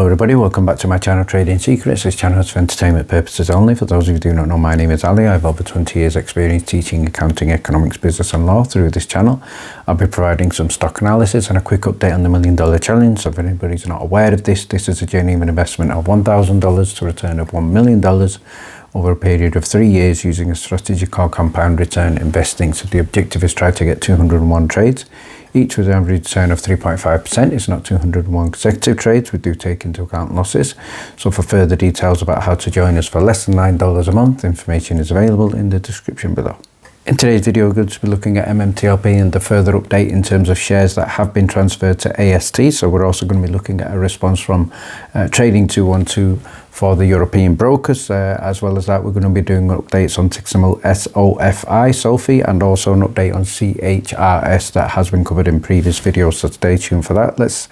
Hello everybody, welcome back to my channel Trading Secrets. This channel is for entertainment purposes only. For those of you who do not know, my name is Ali. I have over 20 years experience teaching accounting, economics, business and law through this channel. I'll be providing some stock analysis and a quick update on the $1 Million Challenge. So if anybody's not aware of this, this is a genuine investment of $1,000 to a return of $1 million over a period of 3 years using a strategy called compound return investing. So the objective is try to get 201 trades, each with an average return of 3.5%. It's not 201 consecutive trades. We do take into account losses. So for further details about how to join us for less than $9 a month, information is available in the description below. In today's video, we're going to be looking at MMTLP and the further update in terms of shares that have been transferred to AST. So we're also going to be looking at a response from Trading 212 for the European brokers. As well as that, we're going to be doing updates on ticker symbol SOFI, and also an update on CHRS that has been covered in previous videos. So stay tuned for that. Let's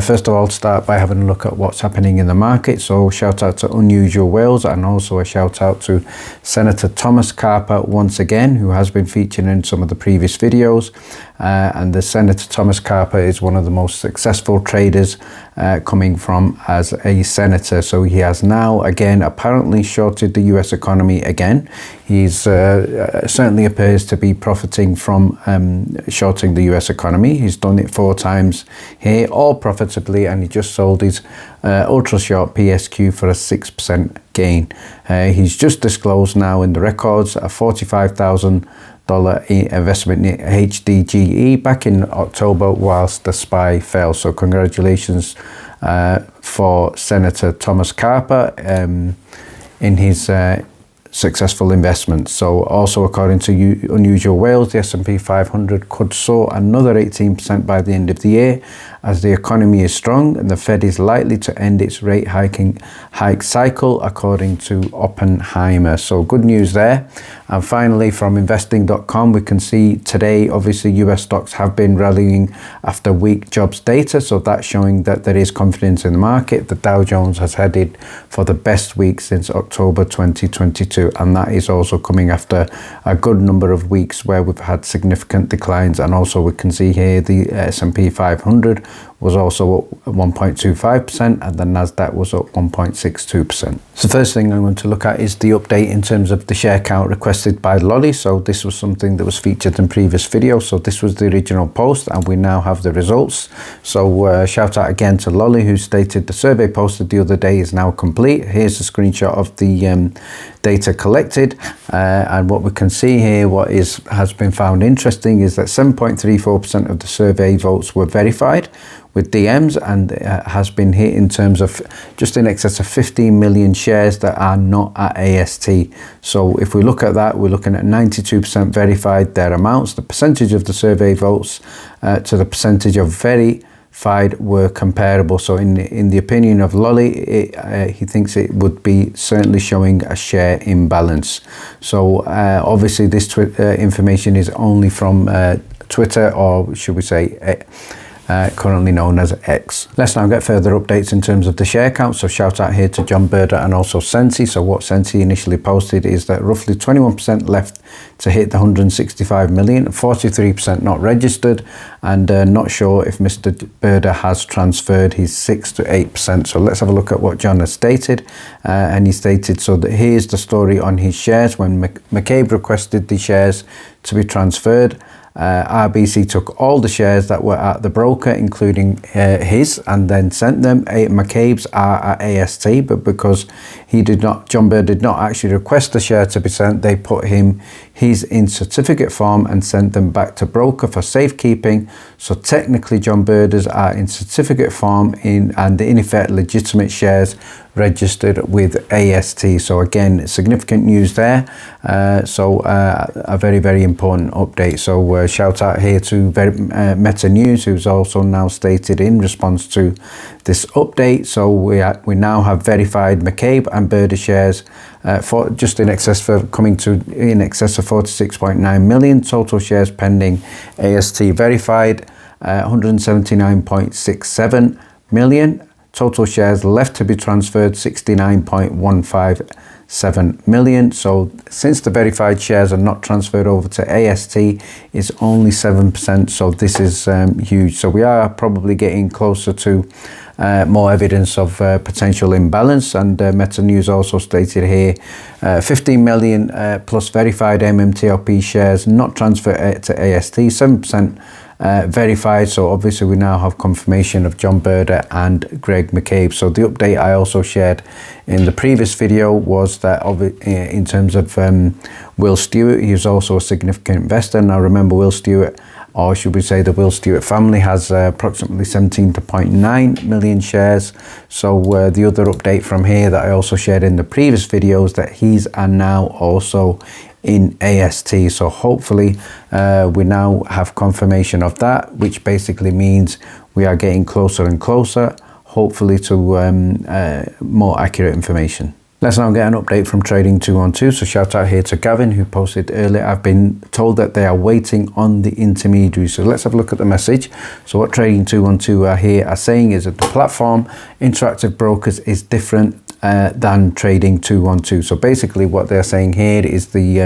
first of all start by having a look at what's happening in the market. So shout out to Unusual Whales, and also a shout out to Senator Thomas Carper once again, who has been featured in some of the previous videos. And the Senator Thomas Carper is one of the most successful traders coming from as a senator. So he has now again apparently shorted the US economy again. He's certainly appears to be profiting from shorting the US economy. He's done it 4 times here, all profitably, and he just sold his ultra short PSQ for a 6% gain. He's just disclosed now in the records a $45,000 investment in HDGE back in October whilst the SPY fell. So congratulations for Senator Thomas Carper in his successful investment. So also according to Unusual Whales, the S&P 500 could soar another 18% by the end of the year as the economy is strong and the Fed is likely to end its rate hike cycle, according to Oppenheimer. So good news there. And finally, from investing.com, we can see today obviously US stocks have been rallying after weak jobs data, so that's showing that there is confidence in the market. The Dow Jones has headed for the best week since October 2022, and that is also coming after a good number of weeks where we've had significant declines. And also we can see here the S&P 500 was also up 1.25%, and the Nasdaq was up 1.62%. So the first thing I'm going to look at is the update in terms of the share count requested by Lolly. So this was something that was featured in previous videos. So this was the original post, and we now have the results. So shout out again to Lolly, who stated the survey posted the other day is now complete. Here's a screenshot of the data collected, and what we can see here, what has been found interesting is that 7.34% of the survey votes were verified with DMs, and has been hit in terms of just in excess of 15 million shares that are not at AST. So if we look at that, we're looking at 92% verified their amounts. The percentage of the survey votes to the percentage of verified were comparable. So in the opinion of Lolly, he thinks it would be certainly showing a share imbalance. So obviously this information is only from Twitter, or should we say currently known as X. Let's now get further updates in terms of the share count. So shout out here to John Berder and also Sensi. So what Sensi initially posted is that roughly 21% left to hit the 165 million, 43% not registered, and not sure if Mr. Berder has transferred his 6 to 8%. So let's have a look at what John has stated. And he stated, so that here's the story on his shares. When McCabe requested the shares to be transferred, RBC took all the shares that were at the broker, including his, and then sent them. McCabe's are at AST, but because John Berder did not actually request the share to be sent, they put him his in certificate form and sent them back to broker for safekeeping. So technically John Berder's are in certificate form and in effect legitimate shares registered with AST. So again, significant news there. A very, very important update. So shout out here to Meta News, who's also now stated in response to this update. So we now have verified McCabe and Berder shares for just in excess of 46.9 million. Total shares pending AST verified 179.67 million. Total shares left to be transferred 69.15 7 million. So since the verified shares are not transferred over to AST, it's only 7%. So this is huge. So we are probably getting closer to more evidence of potential imbalance. And Meta News also stated here 15 million plus verified MMTLP shares not transferred to AST, 7% verified. So obviously we now have confirmation of John Berder and Greg McCabe. So the update I also shared in the previous video was that in terms of Will Stewart, he's also a significant investor. Now remember, Will Stewart, or should we say the Will Stewart family, has approximately 17.9 million shares. So the other update from here that I also shared in the previous videos, that he's now also in AST. So hopefully we now have confirmation of that, which basically means we are getting closer and closer, hopefully, to more accurate information. Let's now get an update from Trading 212. So shout out here to Gavin, who posted earlier. I've been told that they are waiting on the intermediary. So let's have a look at the message. So what Trading 212 are saying is that the platform Interactive Brokers is different than Trading 212. So basically what they're saying here is the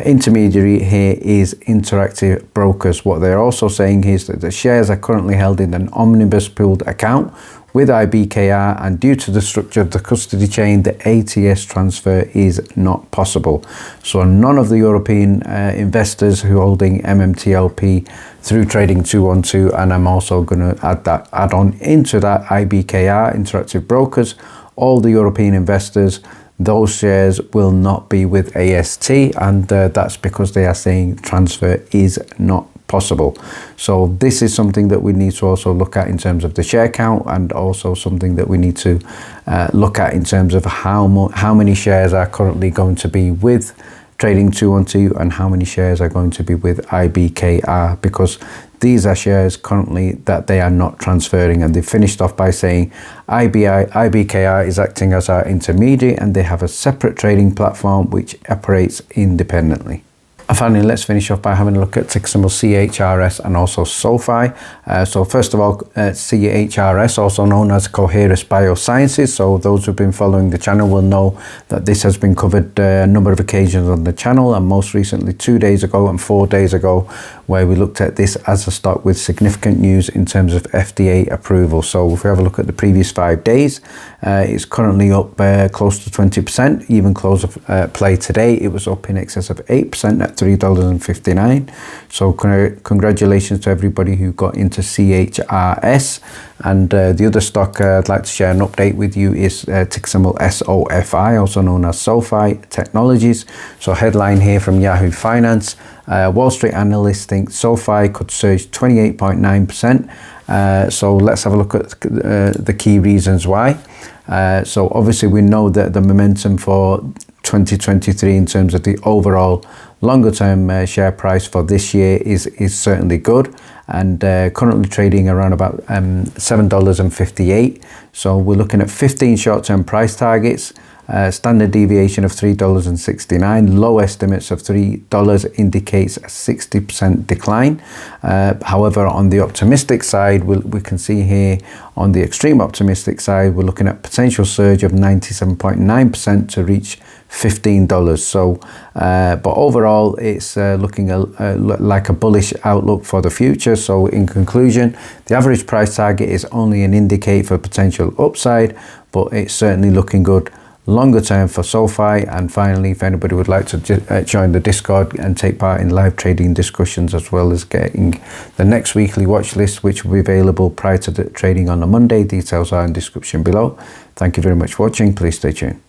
intermediary here is Interactive Brokers. What they're also saying is that the shares are currently held in an omnibus pooled account with IBKR, and due to the structure of the custody chain, the ATS transfer is not possible. So none of the European investors who are holding MMTLP through Trading 212, and I'm also going to add on into that IBKR, Interactive Brokers, all the European investors, those shares will not be with AST, and that's because they are saying transfer is not possible. So this is something that we need to also look at in terms of the share count, and also something that we need to look at in terms of how many shares are currently going to be with Trading 212 and how many shares are going to be with IBKR, because these are shares currently that they are not transferring. And they finished off by saying IBKR is acting as our intermediary, and they have a separate trading platform which operates independently. And finally, let's finish off by having a look at ticker symbol CHRS and also SOFI. So first of all, CHRS, also known as Coherus Biosciences. So those who've been following the channel will know that this has been covered a number of occasions on the channel, and most recently 2 days ago and 4 days ago, where we looked at this as a stock with significant news in terms of FDA approval. So if we have a look at the previous 5 days, it's currently up close to 20%. Even close of play today, it was up in excess of 8% at $3.59. So congratulations to everybody who got into CHRS. And the other stock I'd like to share an update with you is ticker symbol SOFI, also known as SOFI Technologies. So headline here from Yahoo Finance, Wall Street analysts think SOFI could surge 28.9%. So let's have a look at the key reasons why. So obviously we know that the momentum for 2023 in terms of the overall longer term share price for this year is certainly good, and currently trading around about $7.58. So we're looking at 15 short-term price targets, standard deviation of $3.69, low estimates of $3 indicates a 60% decline. However, on the optimistic side, we can see here on the extreme optimistic side, we're looking at potential surge of 97.9% to reach $15. So but overall it's looking like a bullish outlook for the future. So in conclusion, the average price target is only an indicator for potential upside, but it's certainly looking good longer term for SOFI. And finally, if anybody would like to join the Discord and take part in live trading discussions, as well as getting the next weekly watch list, which will be available prior to the trading on a Monday, details are in the description below. Thank you very much for watching. Please stay tuned.